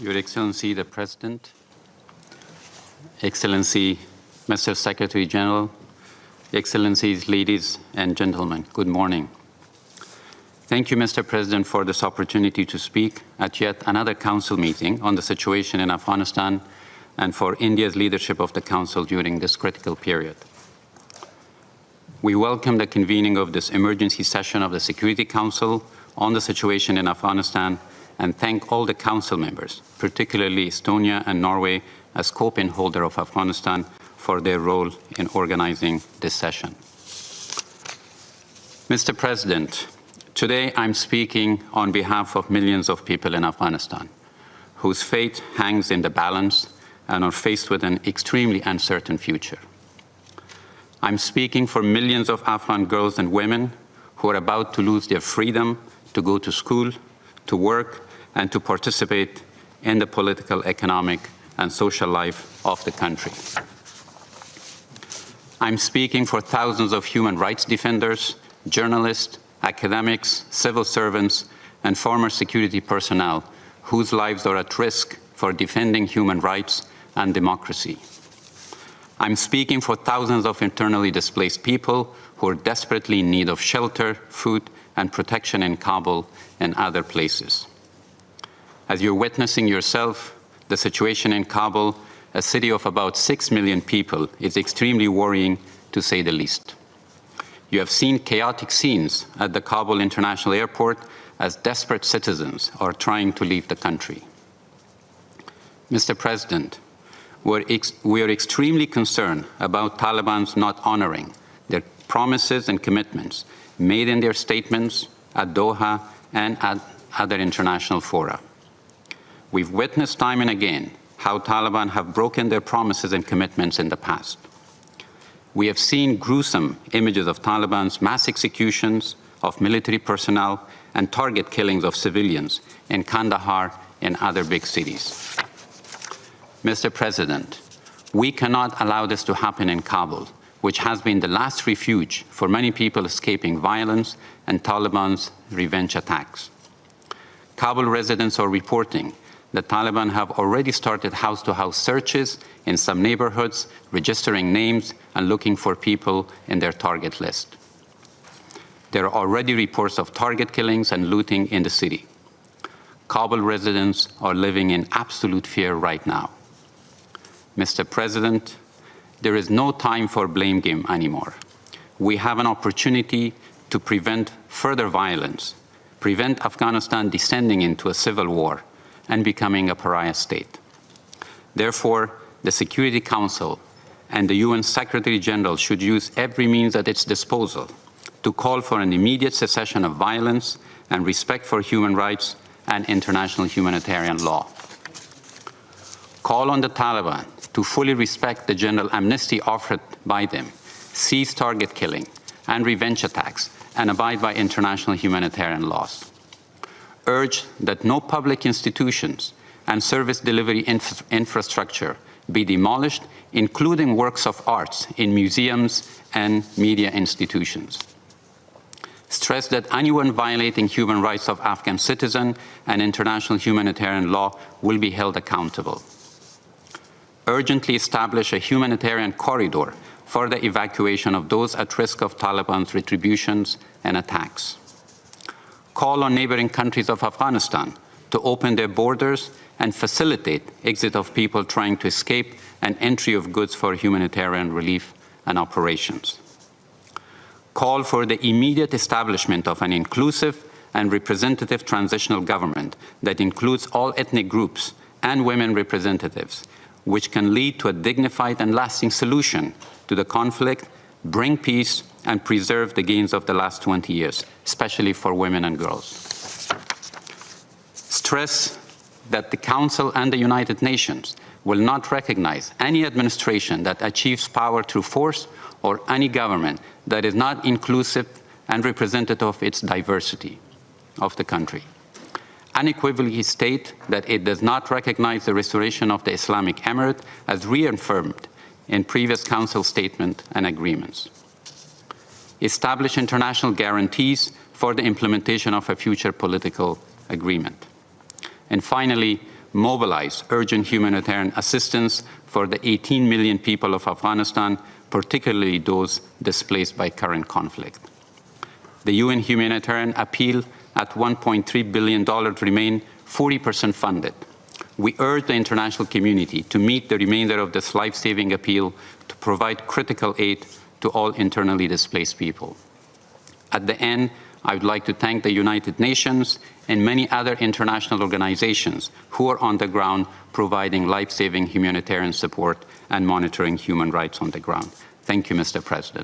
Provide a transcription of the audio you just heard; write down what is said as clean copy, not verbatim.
Your Excellency, the President, Excellency, Mr. Secretary General, Excellencies, ladies and gentlemen, good morning. Thank you, Mr. President, for this opportunity to speak at yet another Council meeting on the situation in Afghanistan and for India's leadership of the Council during this critical period. We welcome the convening of this emergency session of the Security Council on the situation in Afghanistan and thank all the Council members, particularly Estonia and Norway, as co-pin holder of Afghanistan, for their role in organizing this session. Mr. President, today I'm speaking on behalf of millions of people in Afghanistan whose fate hangs in the balance and are faced with an extremely uncertain future. I'm speaking for millions of Afghan girls and women who are about to lose their freedom to go to school, to work, and to participate in the political, economic, and social life of the country. I'm speaking for thousands of human rights defenders, journalists, academics, civil servants, and former security personnel whose lives are at risk for defending human rights and democracy. I'm speaking for thousands of internally displaced people who are desperately in need of shelter, food, and protection in Kabul and other places. As you're witnessing yourself, the situation in Kabul, a city of about 6 million people, is extremely worrying, to say the least. You have seen chaotic scenes at the Kabul International Airport as desperate citizens are trying to leave the country. Mr. President, we are extremely concerned about Taliban's not honoring their promises and commitments made in their statements at Doha and at other international fora. We've witnessed time and again how Taliban have broken their promises and commitments in the past. We have seen gruesome images of Taliban's mass executions of military personnel and target killings of civilians in Kandahar and other big cities. Mr. President, we cannot allow this to happen in Kabul, which has been the last refuge for many people escaping violence and Taliban's revenge attacks. Kabul residents are reporting that Taliban have already started house-to-house searches in some neighborhoods, registering names and looking for people in their target list. There are already reports of target killings and looting in the city. Kabul residents are living in absolute fear right now. Mr. President, there is no time for blame game anymore. We have an opportunity to prevent further violence, prevent Afghanistan descending into a civil war and becoming a pariah state. Therefore, the Security Council and the UN Secretary General should use every means at its disposal to call for an immediate cessation of violence and respect for human rights and international humanitarian law. Call on the Taliban to fully respect the general amnesty offered by them, cease target killing and revenge attacks, and abide by international humanitarian laws. Urge that no public institutions and service delivery infrastructure be demolished, including works of arts in museums and media institutions. Stress that anyone violating human rights of Afghan citizens and international humanitarian law will be held accountable. Urgently establish a humanitarian corridor for the evacuation of those at risk of Taliban's retributions and attacks. Call on neighboring countries of Afghanistan to open their borders and facilitate exit of people trying to escape and entry of goods for humanitarian relief and operations. Call for the immediate establishment of an inclusive and representative transitional government that includes all ethnic groups and women representatives, which can lead to a dignified and lasting solution to the conflict, bring peace, and preserve the gains of the last 20 years, especially for women and girls. Stress that the Council and the United Nations will not recognize any administration that achieves power through force or any government that is not inclusive and representative of its diversity of the country. Unequivocally state that it does not recognize the restoration of the Islamic Emirate as reaffirmed in previous Council statement and agreements. Establish international guarantees for the implementation of a future political agreement. And finally, mobilize urgent humanitarian assistance for the 18 million people of Afghanistan, particularly those displaced by current conflict. The UN humanitarian appeal at $1.3 billion remain 40% funded. We urge the international community to meet the remainder of this life-saving appeal to provide critical aid to all internally displaced people. At the end, I would like to thank the United Nations and many other international organizations who are on the ground providing life-saving humanitarian support and monitoring human rights on the ground. Thank you, Mr. President.